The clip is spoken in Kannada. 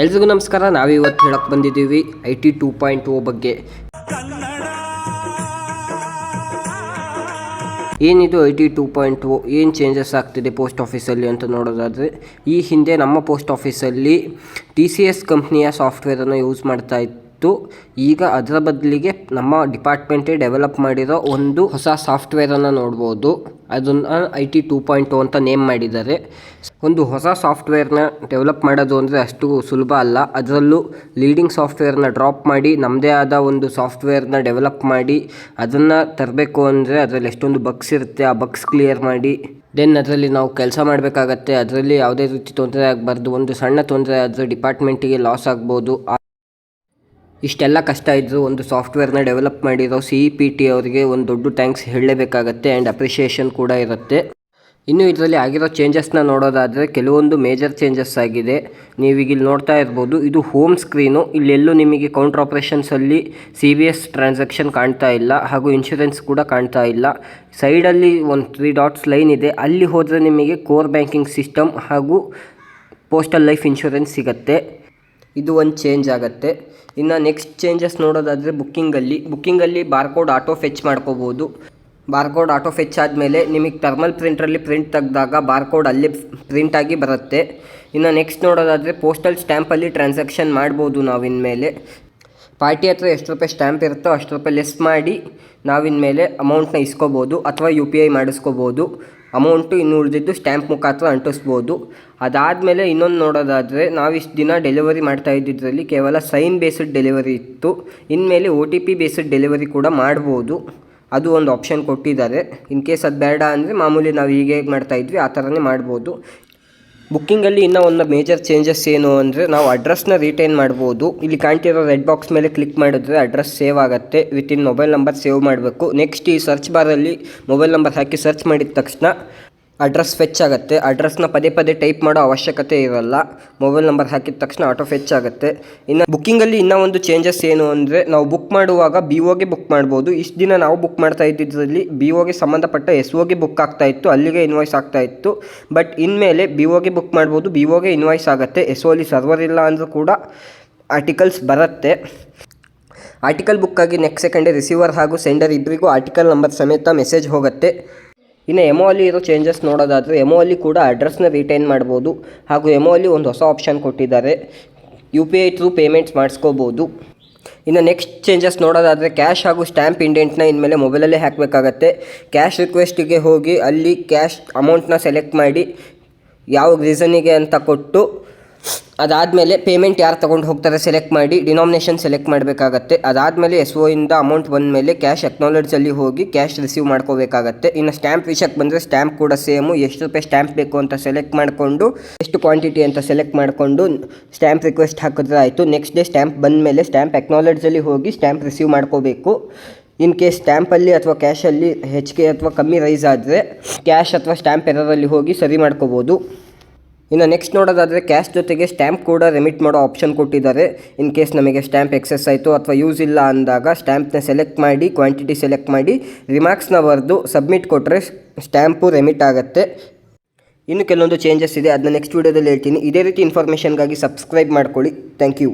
ಎಲ್ರಿಗೂ ನಮಸ್ಕಾರ. ನಾವಿವತ್ತು ಹೇಳಕ್ಕೆ ಬಂದಿದ್ದೀವಿ IT 2.0 ಬಗ್ಗೆ. ಏನಿದು IT 2.0, ಏನು ಚೇಂಜಸ್ ಆಗ್ತಿದೆ ಪೋಸ್ಟ್ ಆಫೀಸಲ್ಲಿ ಅಂತ ನೋಡೋದಾದರೆ, ಈ ಹಿಂದೆ ನಮ್ಮ ಪೋಸ್ಟ್ ಆಫೀಸಲ್ಲಿ TCS ಕಂಪ್ನಿಯ ಸಾಫ್ಟ್ವೇರನ್ನು ಯೂಸ್ ಮಾಡ್ತಾ ಇತ್ತು. ಈಗ ಅದರ ಬದಲಿಗೆ ನಮ್ಮ ಡಿಪಾರ್ಟ್ಮೆಂಟೇ ಡೆವಲಪ್ ಮಾಡಿರೋ ಒಂದು ಹೊಸ ಸಾಫ್ಟ್ವೇರನ್ನು ನೋಡ್ಬೋದು. ಅದನ್ನು IT 2.0 ಅಂತ ನೇಮ್ ಮಾಡಿದ್ದಾರೆ. ಒಂದು ಹೊಸ ಸಾಫ್ಟ್ವೇರ್ನ ಡೆವಲಪ್ ಮಾಡೋದು ಅಂದರೆ ಅಷ್ಟು ಸುಲಭ ಅಲ್ಲ. ಅದರಲ್ಲೂ ಲೀಡಿಂಗ್ ಸಾಫ್ಟ್ವೇರ್ನ ಡ್ರಾಪ್ ಮಾಡಿ ನಮ್ಮದೇ ಆದ ಒಂದು ಸಾಫ್ಟ್ವೇರ್ನ ಡೆವಲಪ್ ಮಾಡಿ ಅದನ್ನು ತರಬೇಕು ಅಂದರೆ ಅದರಲ್ಲಿ ಎಷ್ಟೊಂದು ಬಗ್ಸ್ ಇರುತ್ತೆ. ಆ ಬಗ್ಸ್ ಕ್ಲಿಯರ್ ಮಾಡಿ ದೆನ್ ಅದರಲ್ಲಿ ನಾವು ಕೆಲಸ ಮಾಡಬೇಕಾಗತ್ತೆ. ಅದರಲ್ಲಿ ಯಾವುದೇ ರೀತಿ ತೊಂದರೆ ಆಗಬಾರ್ದು. ಒಂದು ಸಣ್ಣ ತೊಂದರೆ ಆದರೆ ಡಿಪಾರ್ಟ್ಮೆಂಟಿಗೆ ಲಾಸ್ ಆಗ್ಬೋದು. ಇಷ್ಟೆಲ್ಲ ಕಷ್ಟ ಇದ್ದರೂ ಒಂದು ಸಾಫ್ಟ್ವೇರ್ನ ಡೆವಲಪ್ ಮಾಡಿರೋ CEPT ಅವರಿಗೆ ಒಂದು ದೊಡ್ಡ ಥ್ಯಾಂಕ್ಸ್ ಹೇಳಲೇಬೇಕಾಗತ್ತೆ ಆ್ಯಂಡ್ ಅಪ್ರಿಷಿಯೇಷನ್ ಕೂಡ ಇರುತ್ತೆ. ಇನ್ನು ಇದರಲ್ಲಿ ಆಗಿರೋ ಚೇಂಜಸ್ನ ನೋಡೋದಾದರೆ ಕೆಲವೊಂದು ಮೇಜರ್ ಚೇಂಜಸ್ ಆಗಿದೆ. ನೀವೀಗ ಇಲ್ಲಿ ನೋಡ್ತಾ ಇರ್ಬೋದು, ಇದು ಹೋಮ್ ಸ್ಕ್ರೀನು. ಇಲ್ಲೆಲ್ಲೂ ನಿಮಗೆ ಕೌಂಟರ್ ಆಪ್ರೇಷನ್ಸಲ್ಲಿ CVS ಟ್ರಾನ್ಸಾಕ್ಷನ್ ಕಾಣ್ತಾ ಇಲ್ಲ, ಹಾಗೂ ಇನ್ಶೂರೆನ್ಸ್ ಕೂಡ ಕಾಣ್ತಾ ಇಲ್ಲ. ಸೈಡಲ್ಲಿ ಒಂದು 3 ಡಾಟ್ಸ್ ಲೈನ್ ಇದೆ. ಅಲ್ಲಿ ಹೋದರೆ ನಿಮಗೆ ಕೋರ್ ಬ್ಯಾಂಕಿಂಗ್ ಸಿಸ್ಟಮ್ ಹಾಗೂ ಪೋಸ್ಟಲ್ ಲೈಫ್ ಇನ್ಶೂರೆನ್ಸ್ ಸಿಗುತ್ತೆ. ಇದು ಒಂದು ಚೇಂಜ್ ಆಗುತ್ತೆ. ಇನ್ನು ನೆಕ್ಸ್ಟ್ ಚೇಂಜಸ್ ನೋಡೋದಾದರೆ ಬುಕ್ಕಿಂಗಲ್ಲಿ ಬಾರ್ಕೋಡ್ ಆಟೋ ಫೆಚ್ ಮಾಡ್ಕೋಬೋದು. ಬಾರ್ಕೋಡ್ ಆಟೋ ಫೆಚ್ ಆದಮೇಲೆ ನಿಮಗೆ ಥರ್ಮಲ್ ಪ್ರಿಂಟ್ರಲ್ಲಿ ಪ್ರಿಂಟ್ ತೆಗೆದಾಗ ಬಾರ್ಕೋಡ್ ಅಲ್ಲೇ ಪ್ರಿಂಟಾಗಿ ಬರುತ್ತೆ. ಇನ್ನು ನೆಕ್ಸ್ಟ್ ನೋಡೋದಾದರೆ ಪೋಸ್ಟಲ್ ಸ್ಟ್ಯಾಂಪಲ್ಲಿ ಟ್ರಾನ್ಸಾಕ್ಷನ್ ಮಾಡ್ಬೋದು. ನಾವಿನ್ಮೇಲೆ ಪಾರ್ಟಿ ಹತ್ರ ಎಷ್ಟು ರೂಪಾಯಿ ಸ್ಟ್ಯಾಂಪ್ ಇರುತ್ತೋ ಅಷ್ಟು ರೂಪಾಯಿ ಲೆಸ್ ಮಾಡಿ ನಾವಿನ್ಮೇಲೆ ಅಮೌಂಟ್ನ ಇಸ್ಕೋಬೋದು ಅಥವಾ UPI ಮಾಡಿಸ್ಕೋಬೋದು. ಅಮೌಂಟು ಇನ್ನು ಉಳಿದಿದ್ದು ಸ್ಟ್ಯಾಂಪ್ ಮುಖಾಂತರ ಅಂಟಿಸ್ಬೋದು. ಅದಾದಮೇಲೆ ಇನ್ನೊಂದು ನೋಡೋದಾದರೆ, ನಾವಿಷ್ಟು ದಿನ ಡೆಲಿವರಿ ಮಾಡ್ತಾ ಇದ್ದಿದ್ರಲ್ಲಿ ಕೇವಲ ಸೈನ್ ಬೇಸ್ಡ್ ಡೆಲಿವರಿ ಇತ್ತು. ಇನ್ಮೇಲೆ OTP ಬೇಸ್ಡ್ ಡೆಲಿವರಿ ಕೂಡ ಮಾಡ್ಬೋದು. ಅದು ಒಂದು ಆಪ್ಷನ್ ಕೊಟ್ಟಿದ್ದಾರೆ. ಇನ್ ಕೇಸ್ ಅದು ಬೇಡ ಅಂದರೆ ಮಾಮೂಲಿ ನಾವು ಹೀಗೆ ಮಾಡ್ತಾ ಇದ್ವಿ ಆ ಥರನೇ ಮಾಡ್ಬೋದು. ಬುಕ್ಕಿಂಗಲ್ಲಿ ಇನ್ನೂ ಒಂದು ಮೇಜರ್ ಚೇಂಜಸ್ ಏನು ಅಂದರೆ, ನಾವು ಅಡ್ರೆಸ್ನ ರಿಟೈನ್ ಮಾಡ್ಬೋದು. ಇಲ್ಲಿ ಕಾಣ್ತಿರೋ ರೆಡ್ ಬಾಕ್ಸ್ ಮೇಲೆ ಕ್ಲಿಕ್ ಮಾಡಿದ್ರೆ ಅಡ್ರೆಸ್ ಸೇವ್ ಆಗುತ್ತೆ. ವಿತಿನ್ ಮೊಬೈಲ್ ನಂಬರ್ ಸೇವ್ ಮಾಡಬೇಕು. ನೆಕ್ಸ್ಟ್ ಈ ಸರ್ಚ್ ಬಾರಲ್ಲಿ ಮೊಬೈಲ್ ನಂಬರ್ ಹಾಕಿ ಸರ್ಚ್ ಮಾಡಿದ ತಕ್ಷಣ ಅಡ್ರೆಸ್ ಫೆಚ್ ಆಗುತ್ತೆ. ಅಡ್ರೆಸ್ನ ಪದೇ ಟೈಪ್ ಮಾಡೋ ಅವಶ್ಯಕತೆ ಇರಲ್ಲ. ಮೊಬೈಲ್ ನಂಬರ್ ಹಾಕಿದ ತಕ್ಷಣ ಆಟೋ ಫೆಚ್ ಆಗುತ್ತೆ. ಇನ್ನು ಬುಕ್ಕಿಂಗಲ್ಲಿ ಇನ್ನೂ ಒಂದು ಚೇಂಜಸ್ ಏನು ಅಂದರೆ, ನಾವು ಬುಕ್ ಮಾಡುವಾಗ BOಗೆ ಬುಕ್ ಮಾಡ್ಬೋದು. ಇಷ್ಟು ದಿನ ನಾವು ಬುಕ್ ಮಾಡ್ತಾ ಇದ್ದಿದ್ರಲ್ಲಿ BOಗೆ ಸಂಬಂಧಪಟ್ಟ SOಗೆ ಬುಕ್ ಆಗ್ತಾ ಇತ್ತು, ಅಲ್ಲಿಗೆ ಇನ್ವಾಯ್ಸ್ ಆಗ್ತಾ ಇತ್ತು. ಬಟ್ ಇನ್ಮೇಲೆ BOಗೆ ಬುಕ್ ಮಾಡ್ಬೋದು, BOಗೆ ಇನ್ವಾಯ್ಸ್ ಆಗುತ್ತೆ. SOಲಿ ಸರ್ವರ್ ಇಲ್ಲ ಅಂದರೂ ಕೂಡ ಆರ್ಟಿಕಲ್ಸ್ ಬರುತ್ತೆ. ಆರ್ಟಿಕಲ್ ಬುಕ್ಕಾಗಿ ನೆಕ್ಸ್ಟ್ ಸೆಕೆಂಡೇ ರಿಸೀವರ್ ಹಾಗೂ ಸೆಂಡರ್ ಇಬ್ಬರಿಗೂ ಆರ್ಟಿಕಲ್ ನಂಬರ್ ಸಮೇತ ಮೆಸೇಜ್ ಹೋಗುತ್ತೆ. ಇನ್ನು MO ಅಲ್ಲಿ ಇರೋ ಚೇಂಜಸ್ ನೋಡೋದಾದರೆ, MO ಅಲ್ಲಿ ಕೂಡ ಅಡ್ರೆಸ್ನ ರಿಟೈನ್ ಮಾಡ್ಬೋದು. ಹಾಗೂ MO ಅಲ್ಲಿ ಒಂದು ಹೊಸ ಆಪ್ಷನ್ ಕೊಟ್ಟಿದ್ದಾರೆ, UPI ಥ್ರೂ ಪೇಮೆಂಟ್ಸ್ ಮಾಡಿಸ್ಕೋಬೋದು. ಇನ್ನು ನೆಕ್ಸ್ಟ್ ಚೇಂಜಸ್ ನೋಡೋದಾದರೆ, ಕ್ಯಾಶ್ ಹಾಗೂ ಸ್ಟ್ಯಾಂಪ್ ಇಂಡೆಂಟ್ನ ಇನ್ಮೇಲೆ ಮೊಬೈಲಲ್ಲೇ ಹಾಕಬೇಕಾಗತ್ತೆ. ಕ್ಯಾಶ್ ರಿಕ್ವೆಸ್ಟಿಗೆ ಹೋಗಿ ಅಲ್ಲಿ ಕ್ಯಾಶ್ ಅಮೌಂಟ್ನ ಸೆಲೆಕ್ಟ್ ಮಾಡಿ ಯಾವ ರೀಸನಿಗೆ ಅಂತ ಕೊಟ್ಟು, ಅದಾದಮೇಲೆ ಪೇಮೆಂಟ್ ಯಾರು ತೊಗೊಂಡು ಹೋಗ್ತಾರೆ ಸೆಲೆಕ್ಟ್ ಮಾಡಿ ಡಿನಾಮಿನೇಷನ್ ಸೆಲೆಕ್ಟ್ ಮಾಡಬೇಕಾಗತ್ತೆ. ಅದಾದಮೇಲೆ SO ಇಂದ ಅಮೌಂಟ್ ಬಂದಮೇಲೆ ಕ್ಯಾಶ್ ಅಕ್ನಾಲೆಡ್ಜಲ್ಲಿ ಹೋಗಿ ಕ್ಯಾಶ್ ರಿಸೀವ್ ಮಾಡ್ಕೋಬೇಕಾಗತ್ತೆ. ಇನ್ನು ಸ್ಟ್ಯಾಂಪ್ ವಿಷಯಕ್ಕೆ ಬಂದರೆ, ಸ್ಟ್ಯಾಂಪ್ ಕೂಡ ಸೇಮು. ಎಷ್ಟು ರೂಪಾಯಿ ಸ್ಟ್ಯಾಂಪ್ ಬೇಕು ಅಂತ ಸೆಲೆಕ್ಟ್ ಮಾಡಿಕೊಂಡು, ಎಷ್ಟು ಕ್ವಾಂಟಿಟಿ ಅಂತ ಸೆಲೆಕ್ಟ್ ಮಾಡಿಕೊಂಡು ಸ್ಟ್ಯಾಂಪ್ ರಿಕ್ವೆಸ್ಟ್ ಹಾಕಿದ್ರೆ ಆಯಿತು. ನೆಕ್ಸ್ಟ್ ಡೇ ಸ್ಟ್ಯಾಂಪ್ ಬಂದಮೇಲೆ ಸ್ಟ್ಯಾಂಪ್ ಅಕ್ನಾಲೆಡ್ಜಲ್ಲಿ ಹೋಗಿ ಸ್ಟ್ಯಾಂಪ್ ರಿಸೀವ್ ಮಾಡ್ಕೋಬೇಕು. ಇನ್ ಕೇಸ್ ಸ್ಟ್ಯಾಂಪಲ್ಲಿ ಅಥವಾ ಕ್ಯಾಶಲ್ಲಿ ಹೆಚ್ಚಿಗೆ ಅಥವಾ ಕಮ್ಮಿ ರೈಸ್ ಆದರೆ ಕ್ಯಾಶ್ ಅಥವಾ ಸ್ಟ್ಯಾಂಪ್ ಎರರಲ್ಲಿ ಹೋಗಿ ಸರಿ ಮಾಡ್ಕೋಬೋದು. ಇನ್ನು ನೆಕ್ಸ್ಟ್ ನೋಡೋದಾದರೆ, ಕ್ಯಾಶ್ ಜೊತೆಗೆ ಸ್ಟ್ಯಾಂಪ್ ಕೂಡ ರೆಮಿಟ್ ಮಾಡೋ ಆಪ್ಷನ್ ಕೊಟ್ಟಿದ್ದಾರೆ. ಇನ್ ಕೇಸ್ ನಮಗೆ ಸ್ಟ್ಯಾಂಪ್ ಎಕ್ಸೆಸ್ ಆಯಿತು ಅಥವಾ ಯೂಸ್ ಇಲ್ಲ ಅಂದಾಗ ಸ್ಟ್ಯಾಂಪ್ನ ಸೆಲೆಕ್ಟ್ ಮಾಡಿ ಕ್ವಾಂಟಿಟಿ ಸೆಲೆಕ್ಟ್ ಮಾಡಿ ರಿಮಾರ್ಕ್ಸ್ನ ಬರೆದು ಸಬ್ಮಿಟ್ ಕೊಟ್ಟರೆ ಸ್ಟ್ಯಾಂಪು ರೆಮಿಟ್ ಆಗುತ್ತೆ. ಇನ್ನು ಕೆಲವೊಂದು ಚೇಂಜಸ್ ಇದೆ, ಅದನ್ನ ನೆಕ್ಸ್ಟ್ ವೀಡಿಯೋದಲ್ಲಿ ಹೇಳ್ತೀನಿ. ಇದೇ ರೀತಿ ಇನ್ಫಾರ್ಮೇಷನ್ಗಾಗಿ ಸಬ್ಸ್ಕ್ರೈಬ್ ಮಾಡ್ಕೊಳ್ಳಿ. Thank you.